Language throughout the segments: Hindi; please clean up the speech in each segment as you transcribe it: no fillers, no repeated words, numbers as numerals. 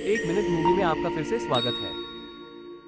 एक मिनट मूवी में आपका फिर से स्वागत है।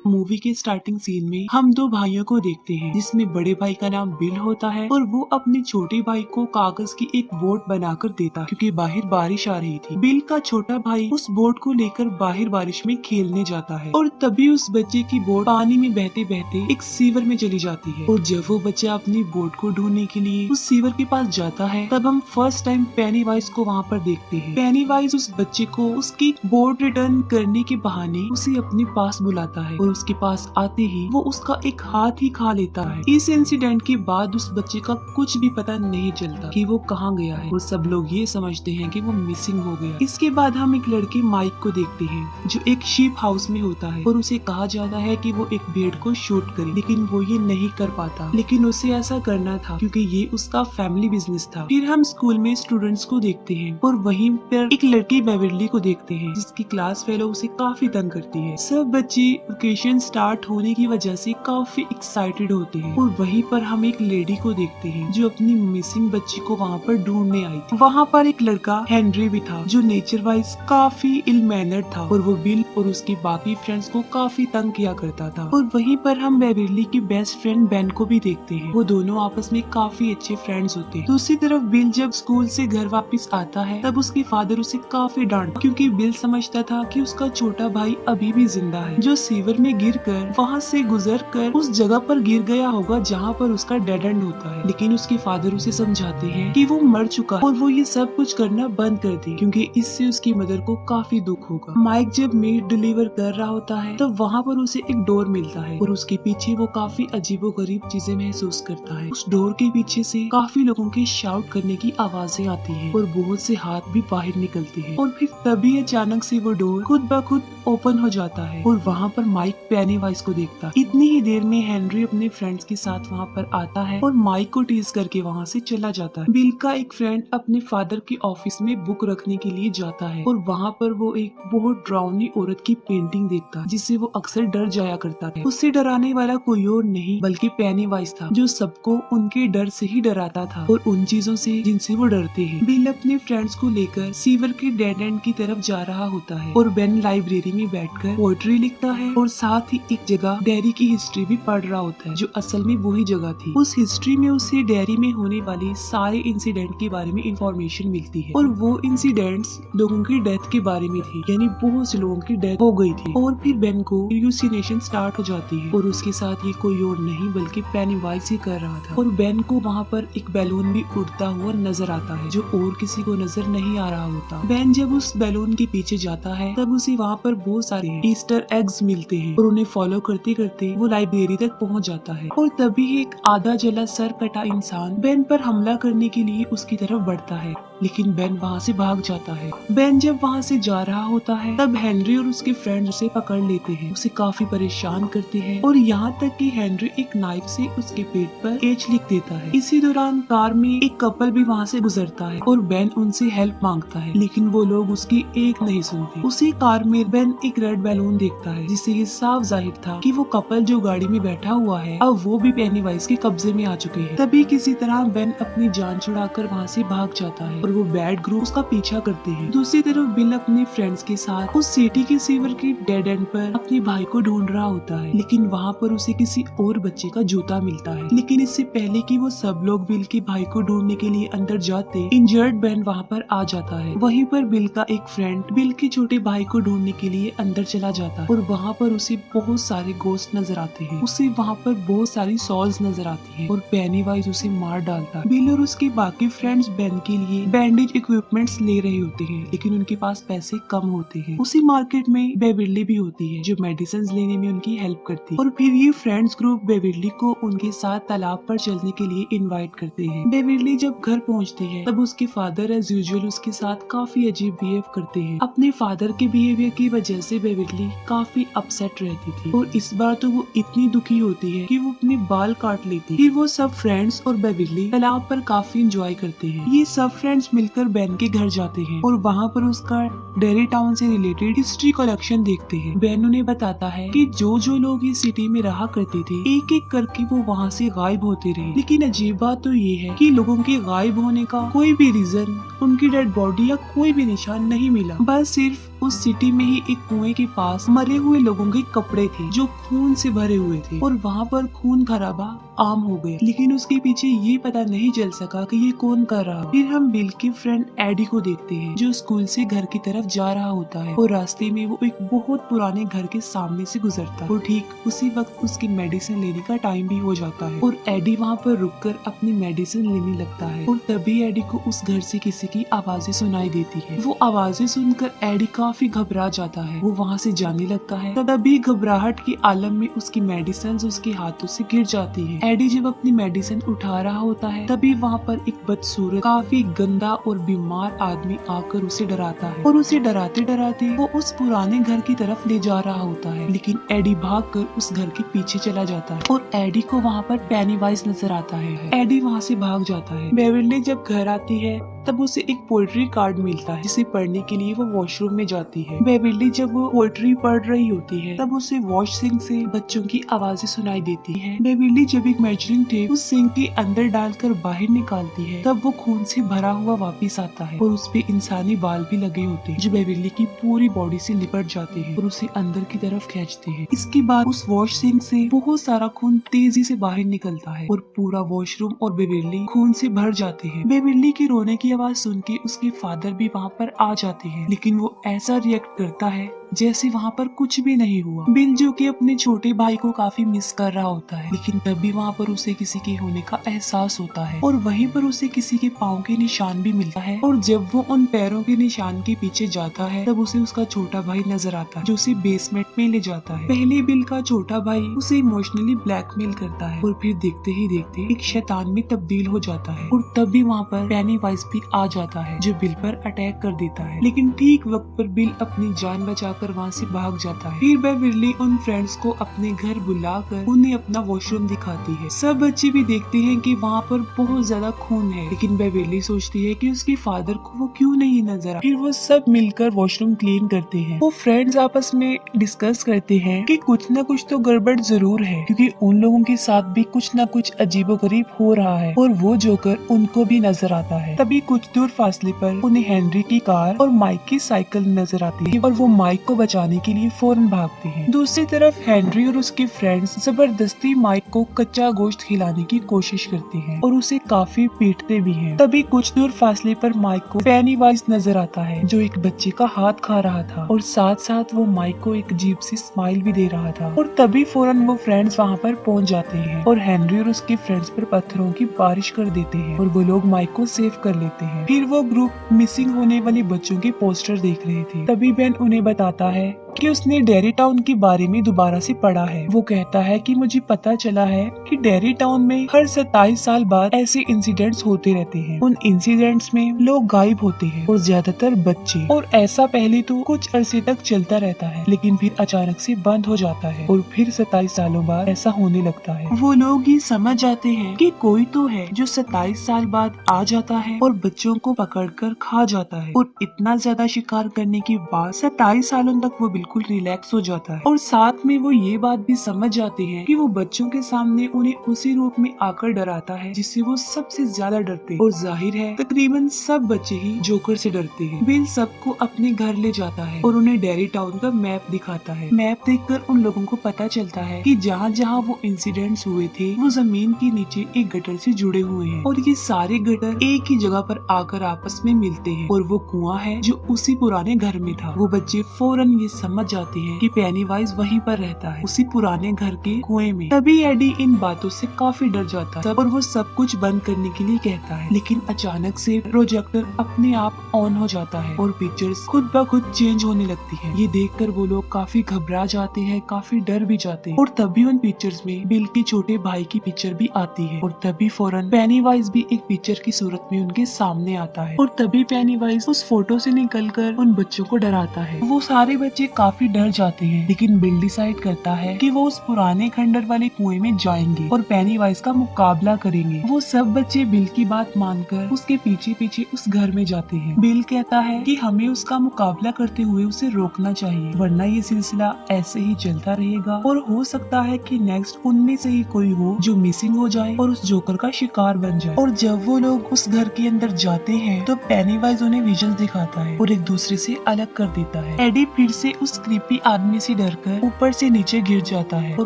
मूवी के स्टार्टिंग सीन में हम दो भाइयों को देखते हैं जिसमें बड़े भाई का नाम बिल होता है और वो अपने छोटे भाई को कागज की एक बोट बनाकर देता है क्योंकि बाहर बारिश आ रही थी। बिल का छोटा भाई उस बोट को लेकर बाहर बारिश में खेलने जाता है और तभी उस बच्चे की बोट पानी में बहते बहते एक सीवर में चली जाती है और जब वो बच्चा अपनी बोट को ढूंढने के लिए उस सीवर के पास जाता है तब हम फर्स्ट टाइम पेनीवाइज को वहाँ पर देखते हैं। पेनीवाइज उस बच्चे को उसकी बोट रिटर्न करने के बहाने उसे अपने पास बुलाता है और उसके पास आते ही वो उसका एक हाथ ही खा लेता है। इस इंसिडेंट के बाद उस बच्चे का कुछ भी पता नहीं चलता कि वो कहाँ गया है और सब लोग ये समझते हैं कि वो मिसिंग हो गया। इसके बाद हम एक लड़के माइक को देखते हैं जो एक शीप हाउस में होता है और उसे कहा जाता है कि वो एक भेड़ को शूट करे, लेकिन वो ये नहीं कर पाता, लेकिन उसे ऐसा करना था क्योंकि ये उसका फैमिली बिजनेस था। फिर हम स्कूल में स्टूडेंट्स को देखते हैं और वहीं पर एक लड़की बेवर्ली को देखते हैं जिसकी क्लास फेलो उसे काफी तंग करती है। सब बच्चे वेकेशन स्टार्ट होने की वजह से काफी एक्साइटेड होते हैं और वहीं पर हम एक लेडी को देखते हैं जो अपनी मिसिंग बच्ची को वहाँ पर ढूंढने आई थी। वहाँ पर एक लड़का हेनरी भी था जो नेचर वाइज काफी इल मैनर्ड था और वो बिल और उसके बाकी फ्रेंड्स को काफी तंग किया करता था। और वहीं पर हम बेवर्ली की बेस्ट फ्रेंड बेन को भी देखते हैं, वो दोनों आपस में काफी अच्छे फ्रेंड्स होते हैं। दूसरी तरफ बिल जब स्कूल से घर वापस आता है तब उसके फादर उसे काफी डांटता क्योंकि बिल समझता था कि उसका छोटा भाई अभी भी जिंदा है जो सीवर में गिरकर वहाँ से गुजरकर उस जगह पर गिर गया होगा जहाँ पर उसका डेड एंड होता है। लेकिन उसके फादर उसे समझाते हैं कि वो मर चुका है और वो ये सब कुछ करना बंद कर दे क्योंकि इससे उसकी मदर को काफी दुख होगा। माइक जब मीट डिलीवर कर रहा होता है तब वहाँ पर उसे एक डोर मिलता है और उसके पीछे वो काफी अजीबोगरीब चीजें महसूस करता है। उस डोर के पीछे से काफी लोगों के शाउट करने की आवाजें आती है और बहुत से हाथ भी बाहर निकलते हैं और फिर तभी अचानक से वो डोर खुद ब खुद ओपन हो जाता है और वहाँ पर माइक पेनीवाइज को देखता है। इतनी ही देर में हेनरी अपने फ्रेंड्स के साथ वहाँ पर आता है और माइक को टीज करके वहाँ से चला जाता है। बिल का एक फ्रेंड अपने फादर के ऑफिस में बुक रखने के लिए जाता है और वहाँ पर वो एक बहुत डरावनी औरत की पेंटिंग देखता है जिससे वो अक्सर डर जाया करता है। उससे डराने वाला कोई और नहीं बल्कि पेनीवाइज था जो सबको उनके डर से ही डराता था और उन चीजों से जिनसे वो डरते हैं। बिल अपने फ्रेंड्स को लेकर सीवर के डेड एंड की तरफ जा रहा होता है और बेन लाइब्रेरी में बैठकर पोएट्री लिखता है और साथ ही एक जगह डेयरी की हिस्ट्री भी पढ़ रहा होता है जो असल में वही जगह थी। उस हिस्ट्री में उसे डेयरी में होने वाले सारे इंसिडेंट के बारे में इंफॉर्मेशन मिलती है और वो इंसिडेंट्स लोगों की डेथ के बारे में थी, यानी बहुत से लोगों की डेथ हो गई थी। और फिर बेन को ह्यूसिनेशन स्टार्ट हो जाती है और उसके साथ ये कोई और नहीं बल्कि पेनीवाइज ही कर रहा था और बेन को वहाँ पर एक बैलून भी उड़ता हुआ नजर आता है जो और किसी को नजर नहीं आ रहा होता। बेन जब उस बैलून के पीछे जाता है तब उसे वहाँ पर बहुत सारे ईस्टर एग्स मिलते हैं और उन्हें फॉलो करते करते वो लाइब्रेरी तक पहुंच जाता है और तभी एक आधा जला सर कटा इंसान बेन पर हमला करने के लिए उसकी तरफ बढ़ता है, लेकिन बेन वहाँ से भाग जाता है। बेन जब वहाँ से जा रहा होता है तब हेनरी और उसके फ्रेंड्स उसे पकड़ लेते हैं, उसे काफी परेशान करते हैं और यहाँ तक कि हेनरी एक नाइफ से उसके पेट पर एच लिख देता है। इसी दौरान कार में एक कपल भी वहाँ से गुजरता है और बेन उनसे हेल्प मांगता है, लेकिन वो लोग उसकी एक नहीं सुनते। उसी कार में बेन एक रेड बैलून देखता है जिससे ये साफ जाहिर था कि वो कपल जो गाड़ी में बैठा हुआ है अब वो भी पेनीवाइज के कब्जे में आ चुके हैं। तभी किसी तरह बेन अपनी जान छुड़ाकर वहाँ से भाग जाता है और वो बैड ग्रुप उसका पीछा करते हैं। दूसरी तरफ बिल अपने फ्रेंड्स के साथ उस सिटी के सीवर के डेड एंड पर अपने भाई को ढूंढ रहा होता है, लेकिन वहाँ पर उसे किसी और बच्चे का जूता मिलता है। लेकिन इससे पहले कि वो सब लोग बिल के भाई को ढूंढने के लिए अंदर जाते इंजर्ड बेन वहाँ पर आ जाता है। वहीं पर बिल का एक फ्रेंड बिल के छोटे भाई को ढूंढने के लिए अंदर चला जाता है और वहाँ पर उसे बहुत सारे गोस्ट नजर आते हैं। उसे वहाँ पर बहुत सारी सॉल्स नजर आती है और पेनीवाइज उसे मार डालता है। बिल और उसके बाकी फ्रेंड्स बेन के लिए बैंडेज इक्विपमेंट्स ले रहे होते हैं, लेकिन उनके पास पैसे कम होते हैं। उसी मार्केट में बेवर्ली भी होती है जो मेडिसिन लेने में उनकी हेल्प करती है और फिर ये फ्रेंड्स ग्रुप बेवर्ली को उनके साथ तालाब पर चलने के लिए इनवाइट करते हैं। बेवर्ली जब घर पहुँचती है तब उसके फादर एज यूजुअल उसके साथ काफी अजीब बिहेव करते हैं। अपने फादर के बिहेवियर की वजह से बेवर्ली काफी अपसेट रहती थी और इस बार तो वो इतनी दुखी होती है कि वो अपने बाल काट लेती है। फिर वो सब फ्रेंड्स और बेवर्ली तालाब पर काफी एंजॉय करते हैं। ये सब फ्रेंड्स मिलकर बेन के घर जाते हैं और वहाँ पर उसका डेरी टाउन से रिलेटेड हिस्ट्री कलेक्शन देखते हैं। बेन उन्हें बताता है कि जो जो लोग इस सिटी में रहा करते थे एक एक करके वो वहाँ से गायब होते रहे, लेकिन अजीब बात तो ये है कि लोगों के गायब होने का कोई भी रीजन, उनकी डेड बॉडी या कोई भी निशान नहीं मिला। बस सिर्फ उस सिटी में ही एक कुएं के पास मरे हुए लोगों के कपड़े थे जो खून से भरे हुए थे और वहाँ पर खून खराबा आम हो गया, लेकिन उसके पीछे ये पता नहीं चल सका कि ये कौन कर रहा। फिर हम बिल के फ्रेंड एडी को देखते हैं जो स्कूल से घर की तरफ जा रहा होता है और रास्ते में वो एक बहुत पुराने घर के सामने से गुजरता है और ठीक उसी वक्त उसकी मेडिसिन लेने का टाइम भी हो जाता है और एडी वहाँ पर रुककर अपनी मेडिसिन लेने लगता है और तभी एडी को उस घर से किसी की आवाजें सुनाई देती है। वो आवाजें सुनकर एडी काफी घबरा जाता है, वो वहाँ से जाने लगता है। तभी घबराहट के आलम में उसकी मेडिसिन उसके हाथों से गिर जाती है। एडी जब अपनी मेडिसिन उठा रहा होता है तभी वहाँ पर एक बदसूरत काफी गंदा और बीमार आदमी आकर उसे डराता है और उसे डराते डराते वो उस पुराने घर की तरफ ले जा रहा होता है, लेकिन एडी भागकर उस घर के पीछे चला जाता है और एडी को वहाँ पर पेनीवाइज नजर आता है। एडी वहाँ से भाग जाता है। बेवर्ली जब घर आती है तब उसे एक पोएट्री कार्ड मिलता है जिसे पढ़ने के लिए वो वॉशरूम में जाती है। बेवर्ली जब वो पोएट्री पढ़ रही होती है तब उसे वॉश सिंक से बच्चों की आवाजें सुनाई देती है। बेवर्ली जब एक मेजरिंग टेप उस सिंक के अंदर डालकर बाहर निकालती है तब वो खून से भरा हुआ वापस आता है और उस पे इंसानी बाल भी लगे होते हैं जो बेवर्ली की पूरी बॉडी से लिपट जाते हैं और उसे अंदर की तरफ खींचते हैं। इसके बाद उस वॉश सिंक से बहुत सारा खून तेजी से बाहर निकलता है और पूरा वॉशरूम और बेवर्ली खून से भर जाते हैं। बेवर्ली के रोने की आवाज सुन के उसके फादर भी वहाँ पर आ जाते हैं, लेकिन वो ऐसा रिएक्ट करता है जैसे वहाँ पर कुछ भी नहीं हुआ। बिल जो कि अपने छोटे भाई को काफी मिस कर रहा होता है, लेकिन तभी वहाँ पर उसे किसी के होने का एहसास होता है और वहीं पर उसे किसी के पाँव के निशान भी मिलता है और जब वो उन पैरों के निशान के पीछे जाता है तब उसे उसका छोटा भाई नजर आता है जो उसे बेसमेंट में ले जाता है। पहले बिल का छोटा भाई उसे इमोशनली ब्लैकमेल करता है और फिर देखते ही देखते एक शैतान में तब्दील हो जाता है और तभी वहाँ पर पेनीवाइज भी आ जाता है जो बिल पर अटैक कर देता है, लेकिन ठीक वक्त पर बिल अपनी जान बचा वहाँ से भाग जाता है। फिर बेवर्ली उन फ्रेंड्स को अपने घर बुलाकर उन्हें अपना वॉशरूम दिखाती है। सब बच्चे भी देखते हैं कि वहाँ पर बहुत ज्यादा खून है, लेकिन बेवर्ली सोचती है कि उसके फादर को वो क्यों नहीं नजर आ। फिर वो सब मिलकर वॉशरूम क्लीन करते हैं। वो फ्रेंड्स आपस में डिस्कस करते हैं कि कुछ न कुछ तो गड़बड़ जरूर है क्योंकि उन लोगों के साथ भी कुछ न कुछ अजीबोगरीब हो रहा है और वो जोकर उनको भी नजर आता है। तभी कुछ दूर फासले पर उन्हें हेनरी की कार और माइक की साइकिल नजर आती है और वो माइक को बचाने के लिए फौरन भागते हैं। दूसरी तरफ हेनरी और उसके फ्रेंड्स जबरदस्ती माइक को कच्चा गोश्त खिलाने की कोशिश करते हैं और उसे काफी पीटते भी हैं। तभी कुछ दूर फासले पर माइक को पेनीवाइज नजर आता है जो एक बच्चे का हाथ खा रहा था और साथ साथ वो माइक को एक अजीब सी स्माइल भी दे रहा था और तभी फौरन वो फ्रेंड्स वहाँ पर पहुँच जाते हैं और हेनरी और उसके फ्रेंड्स पर पत्थरों की बारिश कर देते हैं और वो लोग माइक को सेव कर लेते हैं। फिर वो ग्रुप मिसिंग होने वाले बच्चों के पोस्टर देख रहे थे। तभी बेन उन्हें बताता है कि उसने डेरी टाउन के बारे में दोबारा से पढ़ा है। वो कहता है कि मुझे पता चला है कि डेरी टाउन में हर 27 साल बाद ऐसे इंसिडेंट्स होते रहते हैं। उन इंसिडेंट्स में लोग गायब होते हैं और ज्यादातर बच्चे, और ऐसा पहले तो कुछ अरसे तक चलता रहता है लेकिन फिर अचानक से बंद हो जाता है और फिर 27 सालों बाद ऐसा होने लगता है। वो लोग ये समझ जाते हैं कि कोई तो है जो 27 साल बाद आ जाता है और बच्चों को पकड़कर खा जाता है और इतना ज्यादा शिकार करने के बाद 27 सालों तक वो बिल्कुल रिलैक्स हो जाता है और साथ में वो ये बात भी समझ जाते हैं कि वो बच्चों के सामने उन्हें उसी रूप में आकर डराता है जिससे वो सबसे ज्यादा डरते हैं और जाहिर है तकरीबन सब बच्चे ही जोकर से डरते हैं। बिल सबको अपने घर ले जाता है और उन्हें डेरी टाउन का मैप दिखाता है। मैप देखकर उन लोगों को पता चलता है कि जहाँ जहाँ वो इंसिडेंट्स हुए थे वो जमीन के नीचे एक गटर से जुड़े हुए हैं और ये सारे गटर एक ही जगह पर आकर आपस में मिलते हैं और वो कुआं है जो उसी पुराने घर में था। वो बच्चे फौरन ये समझ जाते हैं कि पेनीवाइज वहीं पर रहता है उसी पुराने घर के कुएं में। तभी एडी इन बातों से काफी डर जाता है और वो सब कुछ बंद करने के लिए कहता है, लेकिन अचानक से प्रोजेक्टर अपने आप ऑन हो जाता है और पिक्चर्स खुद ब खुद चेंज होने लगती है। ये देखकर वो लोग काफी घबरा जाते हैं, काफी डर भी जाते हैं और तभी उन पिक्चर्स में बिल के छोटे भाई की पिक्चर भी आती है और तभी फौरन पेनीवाइज भी एक पिक्चर की सूरत में उनके सामने आता है और तभी पेनीवाइज उस फोटो से निकलकर उन बच्चों को डराता है। वो सारे बच्चे काफी डर जाते हैं, लेकिन बिल डिसाइड करता है कि वो उस पुराने खंडर वाले कुएं में जाएंगे और पेनीवाइज का मुकाबला करेंगे। वो सब बच्चे बिल की बात मानकर उसके पीछे पीछे उस घर में जाते हैं। बिल कहता है कि हमें उसका मुकाबला करते हुए उसे रोकना चाहिए, वरना ये सिलसिला ऐसे ही चलता रहेगा और हो सकता है कि नेक्स्ट उनमें से ही कोई हो जो मिसिंग हो जाए और उस जोकर का शिकार बन जाए। और जब वो लोग उस घर के अंदर जाते हैं तो पेनीवाइज उन्हें विजन दिखाता है और एक दूसरे से अलग कर देता है। एडी फिर से उस क्रीपी आदमी से डरकर ऊपर से नीचे गिर जाता है और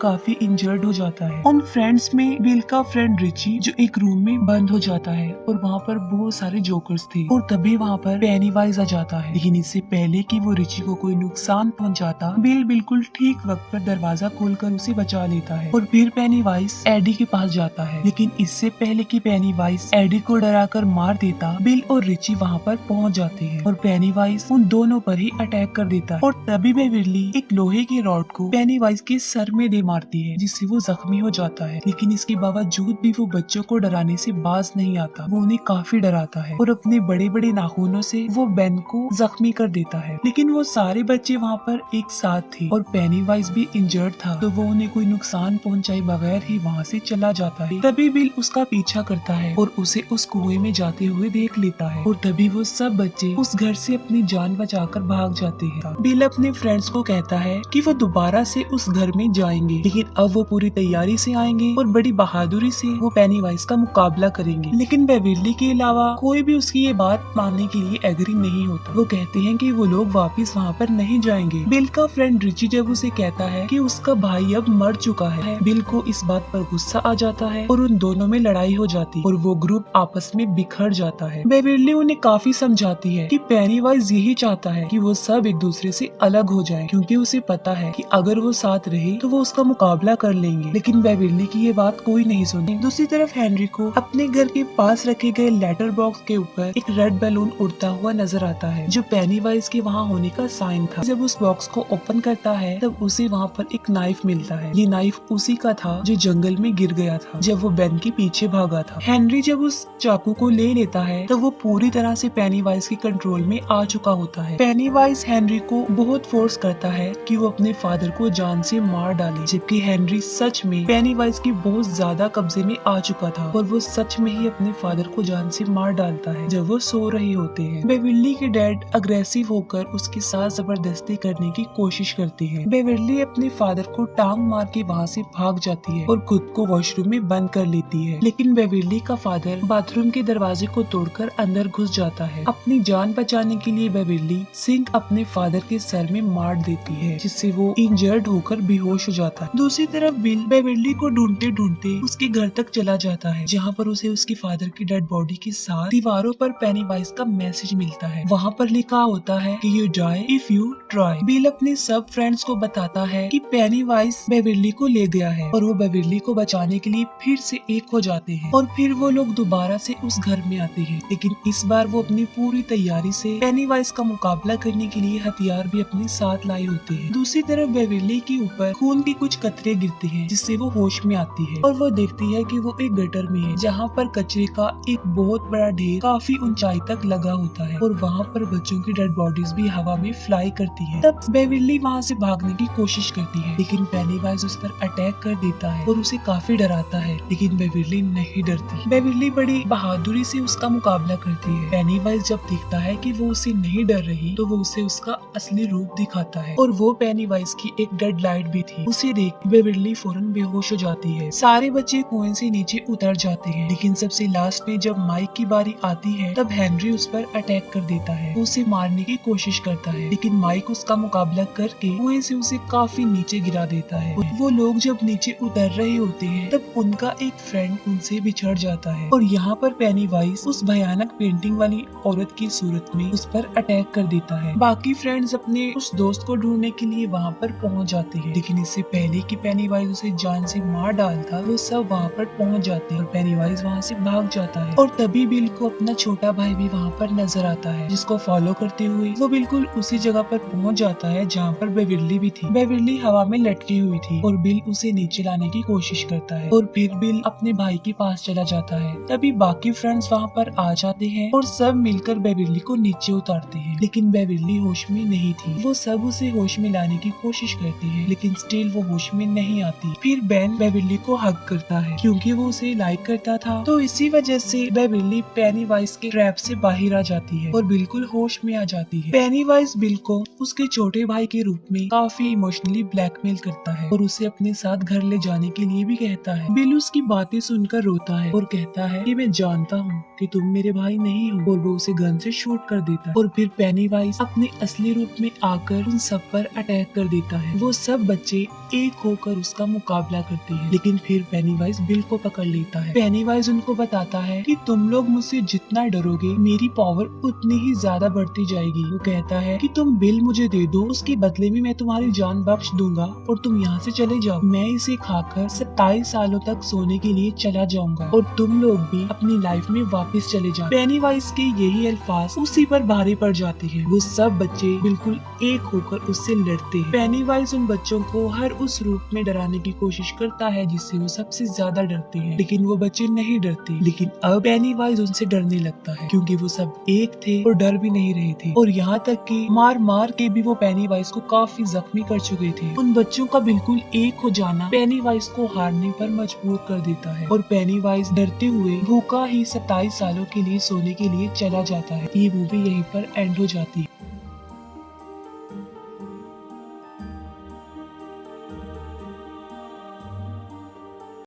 काफी इंजर्ड हो जाता है। उन फ्रेंड्स में बिल का फ्रेंड रिची जो एक रूम में बंद हो जाता है और वहाँ पर बहुत सारे जोकर्स थे और तभी वहाँ पर पेनीवाइज आ जाता है। लेकिन इससे पहले कि वो रिची को कोई नुकसान पहुँचाता, बिल बिल्कुल ठीक वक्त पर दरवाजा खोलकर उसे बचा लेता है और फिर पेनीवाइज एडी के पास जाता है। लेकिन इससे पहले कि पेनीवाइज एडी को डराकर मार देता, बिल और रिची वहाँ पर पहुँच जाते हैं और पेनीवाइज उन दोनों पर ही अटैक कर देता है और तभी बेविरली एक लोहे की रॉड को पेनीवाइज के सर में दे मारती है, जिससे वो जख्मी हो जाता है। लेकिन इसके बावजूद भी वो बच्चों को डराने से बाज नहीं आता। वो उन्हें काफी डराता है और अपने बड़े बड़े नाखूनों से वो बेन को जख्मी कर देता है। लेकिन वो सारे बच्चे वहाँ पर एक साथ थे और पेनीवाइज भी इंजर्ड था, तो वो उन्हें कोई नुकसान पहुँचाए बगैर ही वहाँ से चला जाता है। तभी बिल उसका पीछा करता है और उसे उस कुएं में जाते हुए देख लेता है और तभी वो सब बच्चे उस घर से अपनी जान बचाकर भाग जाते हैं। बिल अपने फ्रेंड्स को कहता है कि वो दोबारा से उस घर में जाएंगे, लेकिन अब वो पूरी तैयारी से आएंगे और बड़ी बहादुरी से वो पेनीवाइज का मुकाबला करेंगे। लेकिन बेविरली के अलावा कोई भी उसकी ये बात मानने के लिए एग्री नहीं होता। वो कहते हैं कि वो लोग वापस वहाँ पर नहीं जाएंगे। बिल का फ्रेंड रिची जब उसे कहता है कि उसका भाई अब मर चुका है, बिल को इस बात पर गुस्सा आ जाता है और उन दोनों में लड़ाई हो जाती है और वो ग्रुप आपस में बिखर जाता है। बेविरली उन्हें काफी समझाती है कि पेनीवाइज यही चाहता है कि वो सब एक दूसरे से अलग हो जाएं, क्योंकि उसे पता है कि अगर वो साथ रहे तो वो उसका मुकाबला कर लेंगे। लेकिन बेविरली की ये बात कोई नहीं सुनी। दूसरी तरफ हेनरी को अपने घर के पास रखे गए लेटर बॉक्स के ऊपर एक रेड बैलून उड़ता हुआ नजर आता है, जो पेनीवाइज के वहाँ होने का साइन था। जब उस बॉक्स को ओपन करता है तब उसे वहाँ पर एक नाइफ मिलता है। ये नाइफ उसी का था जो जंगल में गिर गया था जब वो बेन के पीछे भागा था। हेनरी जब उस चाकू को ले लेता है तो वो पूरी तरह से पेनीवाइज के कंट्रोल में आ चुका होता है। पेनीवाइज हेनरी को बहुत फोर्स करता है कि वो अपने फादर को जान से मार डाले, जबकि हेनरी सच में पेनीवाइज की बहुत ज्यादा कब्जे में आ चुका था और वो सच में ही अपने फादर को जान से मार डालता है जब वो सो रहे होते हैं। बेविरली के डैड अग्रेसिव होकर उसके साथ जबरदस्ती करने की कोशिश करती है। बेविरली अपने फादर को टांग मार के वहाँ से भाग जाती है और खुद को वॉशरूम में बंद कर लेती है। लेकिन बेविरली का फादर बाथरूम के दरवाजे को तोड़कर अंदर घुस जाता है। अपनी जान बचाने के लिए बेविरली सिंक अपने फादर के सर में मार देती है, जिससे वो इंजर्ड होकर बेहोश हो जाता है। दूसरी तरफ बिल बेविरली को ढूंढते ढूंढते उसके घर तक चला जाता है, जहाँ पर उसे उसके फादर की डेड बॉडी के साथ दीवारों पर पेनीवाइज का मैसेज मिलता है। वहाँ पर लिखा होता है कि you die if you try. Bill अपने सब फ्रेंड्स को बताता है कि पेनीवाइज बेविरली को ले गया है और वो बेविरली को बचाने के लिए फिर से एक हो जाते हैं और फिर वो लोग दोबारा से उस घर में आते हैं। लेकिन इस बार वो अपनी पूरी तैयारी से पेनीवाइज का मुकाबला करने के लिए हथियार भी अपने साथ लाए होते हैं। दूसरी तरफ बेविरली के ऊपर खून के कुछ कतरे गिरते हैं, जिससे वो होश में आती है और वो देखती है कि वो एक गटर में है, जहाँ पर कचरे का एक बहुत बड़ा ढेर काफी ऊंचाई तक लगा होता है और वहाँ पर बच्चों की डेड बॉडीज भी हवा में फ्लाई करती है। तब बेविरली वहाँ से भागने की कोशिश करती है, लेकिन पेनीवाइज उस पर अटैक कर देता है और उसे काफी डराता है। लेकिन बेविरली नहीं डरती। बेविरली बड़ी बहादुरी से उसका मुकाबला करती है। पेनीवाइज जब देखता है कि वो उसे नहीं डर रही तो वो उसे उसका असली रूप दिखाता है और वो पेनीवाइज की एक डेड लाइट भी थी। उसे देख बेविरली फौरन बेहोश हो जाती है। सारे बच्चे कुएं से नीचे उतर जाते हैं, लेकिन सबसे लास्ट में जब माइक की बारी आती है तब हेनरी उस पर अटैक कर देता है। उसे मारने की कोशिश करता है, लेकिन माइक उसका मुकाबला करके कुएं से उसे काफी नीचे गिरा देता है। वो लोग जब नीचे उतर रहे होते हैं तब उनका एक फ्रेंड उनसे बिछड़ जाता है और यहाँ पर पेनीवाइज उस भयानक पेंटिंग वाली औरत की सूरत में उस पर अटैक कर देता है। बाकी फ्रेंड्स अपने उस दोस्त को ढूंढने के लिए वहाँ पर पहुँच जाते हैं, लेकिन इससे पहले कि पेनीवाइज उसे जान से मार डालता वो सब वहाँ पर पहुँच जाते हैं और पेनीवाइज वहाँ से भाग जाता है। और तभी बिल को अपना छोटा भाई भी वहाँ पर नजर आता है, जिसको फॉलो करते हुए वो बिल्कुल उसी जगह पर पहुँच जाता है जहाँ पर बेविरली भी थी। बेविरली हवा में लटकी हुई थी और बिल उसे नीचे लाने की कोशिश करता है और फिर बिल अपने भाई के पास चला जाता है। तभी बाकी फ्रेंड्स वहाँ पर आ जाते हैं और सब मिलकर बेविरली को नीचे उतारते हैं, लेकिन बेविरली होश में नहीं थी। वो सब उसे होश में लाने की कोशिश करते हैं, लेकिन स्टिल वो होश में नहीं आती। फिर बेन बेविली को हक करता है क्योंकि वो उसे लाइक करता था, तो इसी वजह से बेविली पेनीवाइज के ट्रैप से बाहर आ जाती है और बिल्कुल होश में आ जाती है। पेनीवाइज बिल को उसके छोटे भाई के रूप में काफी इमोशनली ब्लैकमेल करता है और उसे अपने साथ घर ले जाने के लिए भी कहता है। बिल उसकी बातें सुनकर रोता है और कहता है कि मैं जानता हूँ कि तुम मेरे भाई नहीं हो, और वो उसे गन से शूट कर देता है। और फिर पेनीवाइज अपने असली रूप में आकर उन सब पर अटैक कर देता है। वो सब बच्चे एक होकर उसका मुकाबला करते हैं, लेकिन फिर पेनीवाइज बिल को पकड़ लेता है। पेनीवाइज उनको बताता है कि तुम लोग मुझसे जितना डरोगे मेरी पावर उतनी ही ज्यादा बढ़ती जाएगी। वो कहता है कि तुम बिल मुझे दे दो, उसके बदले में मैं तुम्हारी जान बख्श दूंगा और तुम यहाँ से चले जाओ। मैं इसे खाकर 27 सालों तक सोने के लिए चला जाऊंगा और तुम लोग भी अपनी लाइफ में वापस चले जाओ। पेनीवाइज के यही अल्फाज उसी पर भारी पड़ जाते हैं। वो सब बच्चे बिल्कुल एक होकर उससे लड़ते हैं। पेनीवाइज उन बच्चों को हर उस रूप में डराने की कोशिश करता है जिससे वो सबसे ज्यादा डरते हैं, लेकिन वो बच्चे नहीं डरते। लेकिन अब पेनीवाइज उनसे डरने लगता है क्योंकि वो सब एक थे और डर भी नहीं रहे थे, और यहाँ तक कि मार मार के भी वो पेनीवाइज को काफी जख्मी कर चुके थे। उन बच्चों का बिल्कुल एक हो जाना पेनीवाइज को हारने पर मजबूर कर देता है और पेनीवाइज डरते हुए भूखा ही 27 सालों के लिए सोने के लिए चला जाता है। ये मूवी यहीं पर एंड हो जाती है।